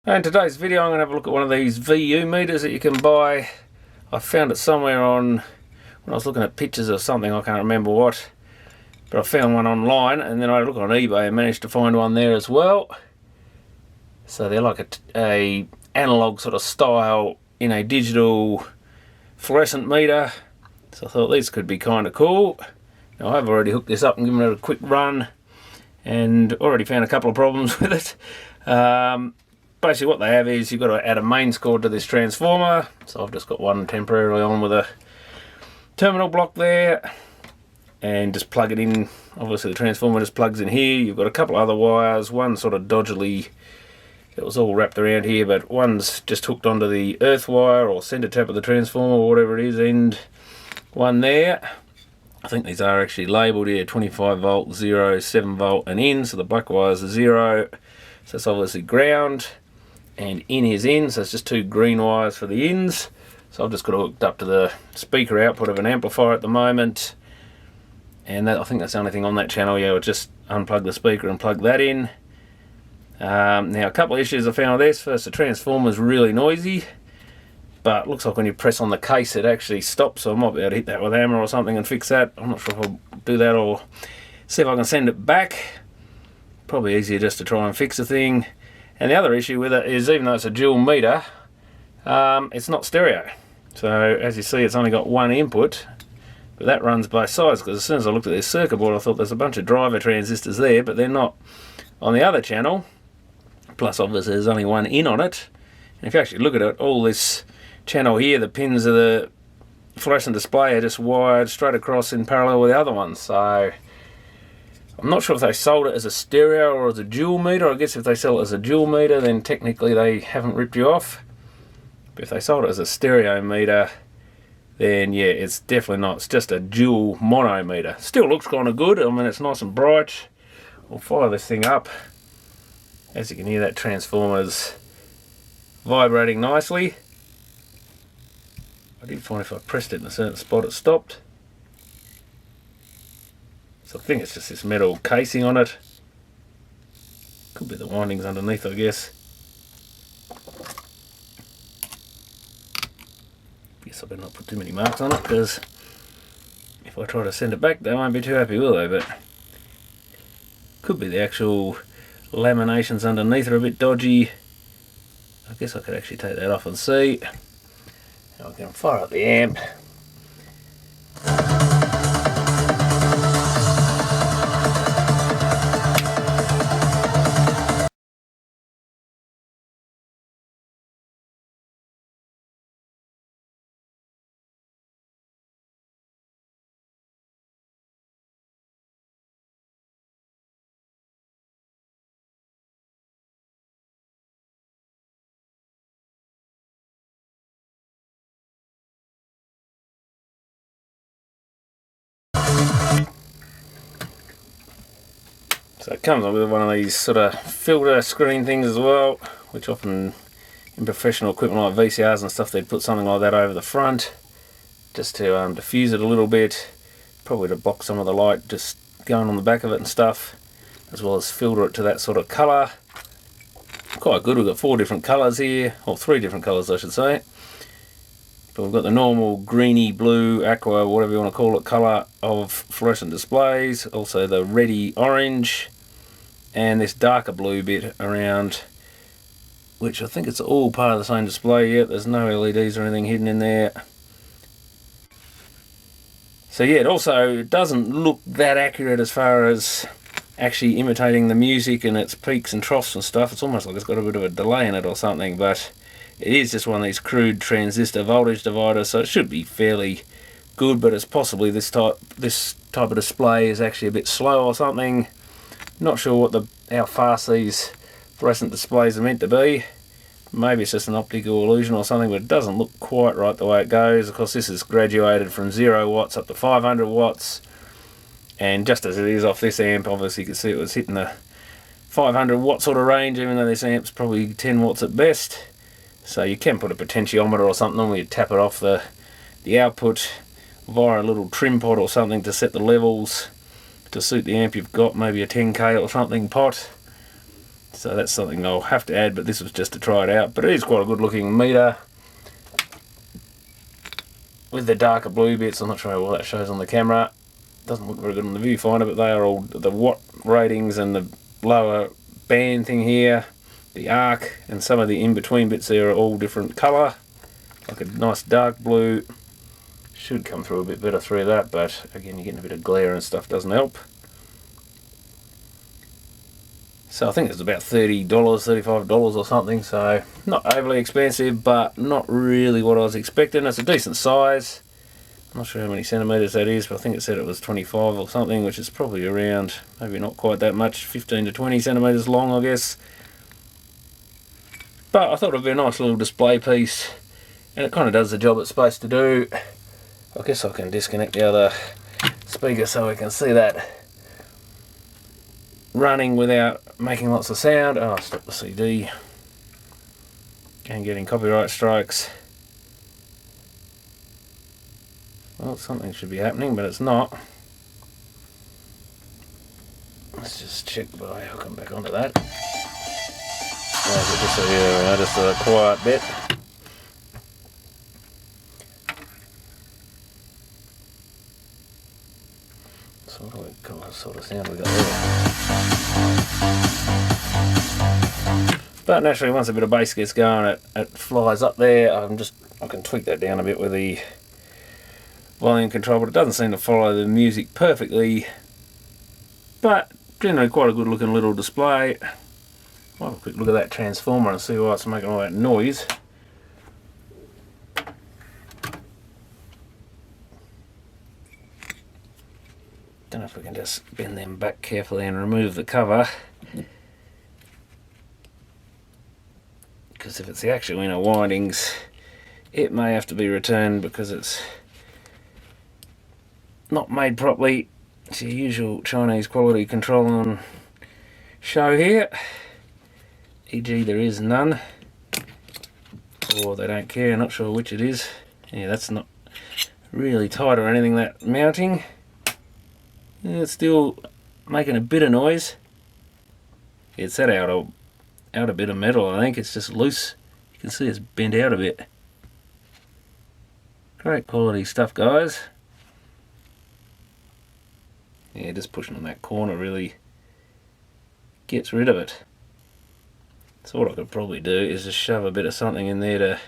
In today's video I'm going to have a look at one of these VU meters that you can buy. I found it somewhere on, when I was looking at pictures of something, I can't remember what, but I found one online and then I looked on eBay and managed to find one there as well. So they're like a analog sort of style in a digital fluorescent meter. So I thought these could be kind of cool. Now I've already hooked this up and given it a quick run and already found a couple of problems with it. Basically what they have is you've got to add a mains cord to this transformer. So I've just got one temporarily on with a terminal block there and just plug it in. Obviously the transformer just plugs in here. You've got a couple other wires, one sort of dodgily, it was all wrapped around here, but one's just hooked onto the earth wire or center tap of the transformer or whatever it is, and one there. I think these are actually labelled here, 25 volt, 0, 7 volt and in, so the black wires are 0, so that's obviously ground, and in is in, so it's just two green wires for the ins. So I've just got it hooked up to the speaker output of an amplifier at the moment, and that, I think that's the only thing on that channel. Yeah, I'll just unplug the speaker and plug that in. Now a couple of issues I found with this. First, the transformer's really noisy, but it looks like when you press on the case it actually stops, so I might be able to hit that with a hammer or something and fix that. I'm not sure if I'll do that or see if I can send it back. Probably easier just to try and fix the thing. And the other issue with it is, even though it's a dual meter, it's not stereo. So as you see, it's only got one input, but that runs both sides, because as soon as I looked at this circuit board I thought there's a bunch of driver transistors there, but they're not on the other channel. Plus obviously there's only one in on it. And if you actually look at it, all this channel here, the pins of the fluorescent display are just wired straight across in parallel with the other ones. So I'm not sure if they sold it as a stereo or as a dual meter. I guess if they sell it as a dual meter, then technically they haven't ripped you off. But if they sold it as a stereo meter, then yeah, it's definitely not. It's just a dual mono meter. Still looks kind of good. I mean, it's nice and bright. We'll fire this thing up. As you can hear, that transformer's vibrating nicely. I did find if I pressed it in a certain spot it stopped. So I think it's just this metal casing on it. Could be the windings underneath, I guess. Guess I better not put too many marks on it, because if I try to send it back they won't be too happy, will they? But could be the actual laminations underneath are a bit dodgy. I guess I could actually take that off and see. Now I can fire up the amp. So it comes with one of these sort of filter screen things as well, which often in professional equipment like VCRs and stuff they'd put something like that over the front just to diffuse it a little bit, probably to block some of the light just going on the back of it and stuff, as well as filter it to that sort of colour. Quite good. We've got 4 different colours here, or 3 different colours I should say. But we've got the normal greeny, blue, aqua, whatever you want to call it, colour of fluorescent displays, also the reddy orange, and this darker blue bit around, which I think it's all part of the same display yet. There's no LEDs or anything hidden in there. So yeah, it also doesn't look that accurate as far as actually imitating the music and its peaks and troughs and stuff. It's almost like it's got a bit of a delay in it or something, but it is just one of these crude transistor voltage dividers, so it should be fairly good, but it's possibly this type of display is actually a bit slow or something. Not sure how fast these fluorescent displays are meant to be. Maybe it's just an optical illusion or something, but it doesn't look quite right the way it goes. Of course, this is graduated from 0 watts up to 500 watts. And just as it is off this amp, obviously you can see it was hitting the 500 watt sort of range, even though this amp's probably 10 watts at best. So you can put a potentiometer or something where you tap it off the output via a little trim pot or something to set the levels to suit the amp you've got, maybe a 10k or something pot. So that's something I'll have to add, but this was just to try it out. But it is quite a good looking meter with the darker blue bits. I'm not sure how well that shows on the camera. Doesn't look very good on the viewfinder, but they are all the watt ratings, and the lower band thing here, the arc, and some of the in-between bits there are all different colour. Like a nice dark blue. Should come through a bit better through that, but again, you're getting a bit of glare and stuff, doesn't help. So I think it's about $30, $35 or something, so not overly expensive, but not really what I was expecting. It's a decent size. I'm not sure how many centimetres that is, but I think it said it was 25 or something, which is probably around, maybe not quite that much, 15 to 20 centimetres long, I guess. But I thought it would be a nice little display piece, and it kind of does the job it's supposed to do. I guess I can disconnect the other speaker so we can see that running without making lots of sound. Oh, stop the CD. And getting copyright strikes. Well, something should be happening, but it's not. Let's just check by hooking back onto that. Just a quiet bit. So what sort of sound we got there? But naturally, once a bit of bass gets going, it flies up there. I can tweak that down a bit with the volume control, but it doesn't seem to follow the music perfectly. But generally quite a good looking little display. I'll have a quick look at that transformer and see why it's making all that noise. Don't know if we can just bend them back carefully and remove the cover. Because if it's the actual inner windings, it may have to be returned because it's not made properly. It's your usual Chinese quality control on show here. E.g. there is none. Or they don't care, not sure which it is. Yeah, that's not really tight or anything, that mounting. Yeah, it's still making a bit of noise. It's that outer bit of metal, I think. It's just loose. You can see it's bent out a bit. Great quality stuff, guys. Yeah, just pushing on that corner really gets rid of it. So what I could probably do is just shove a bit of something in there to,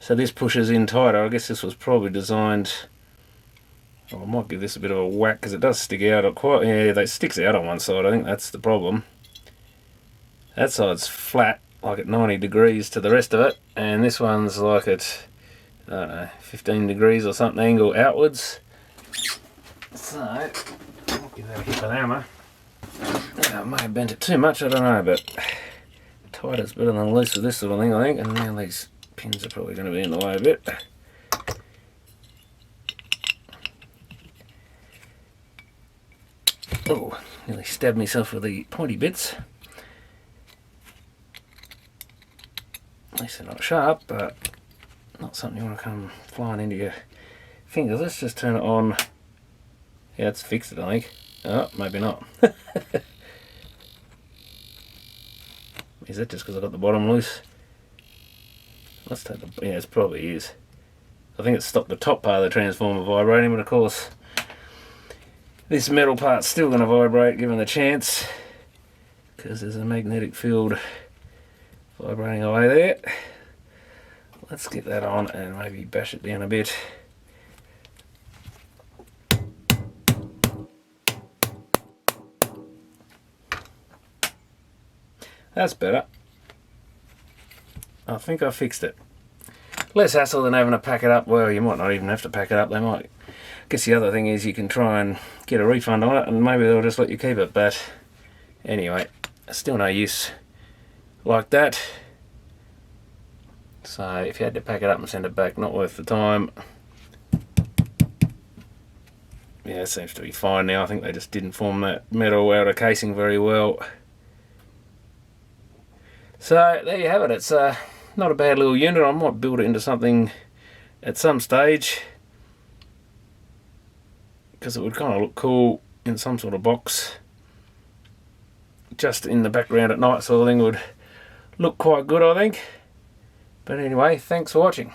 so this pushes in tighter. I guess this was probably designed, well, I might give this a bit of a whack because it does stick out quite, yeah, it sticks out on one side. I think that's the problem. That side's flat, like at 90 degrees to the rest of it, and this one's like at, I don't know, 15 degrees or something angle outwards. So, I'll give that a hit with a hammer. I may have bent it too much, I don't know, but tight is better than loose with this sort of thing, I think. And now these pins are probably going to be in the way a bit. Oh, nearly stabbed myself with the pointy bits. At least they're not sharp, but not something you want to come flying into your fingers. Let's just turn it on. Yeah, it's fixed it, I think. Oh, maybe not. Is that just because I got the bottom loose? Let's take the, yeah, it probably is. I think it's stopped the top part of the transformer vibrating, but of course this metal part's still going to vibrate given the chance, because there's a magnetic field vibrating away there. Let's get that on and maybe bash it down a bit. That's better. I think I fixed it. Less hassle than having to pack it up. Well, you might not even have to pack it up. They might. I guess the other thing is you can try and get a refund on it, and maybe they'll just let you keep it. But anyway, still no use like that. So if you had to pack it up and send it back, not worth the time. Yeah, it seems to be fine now. I think they just didn't form that metal outer casing very well. So there you have it. It's not a bad little unit. I might build it into something at some stage, because it would kind of look cool in some sort of box. just in the background at night sort of thing would look quite good, I think. But anyway, thanks for watching.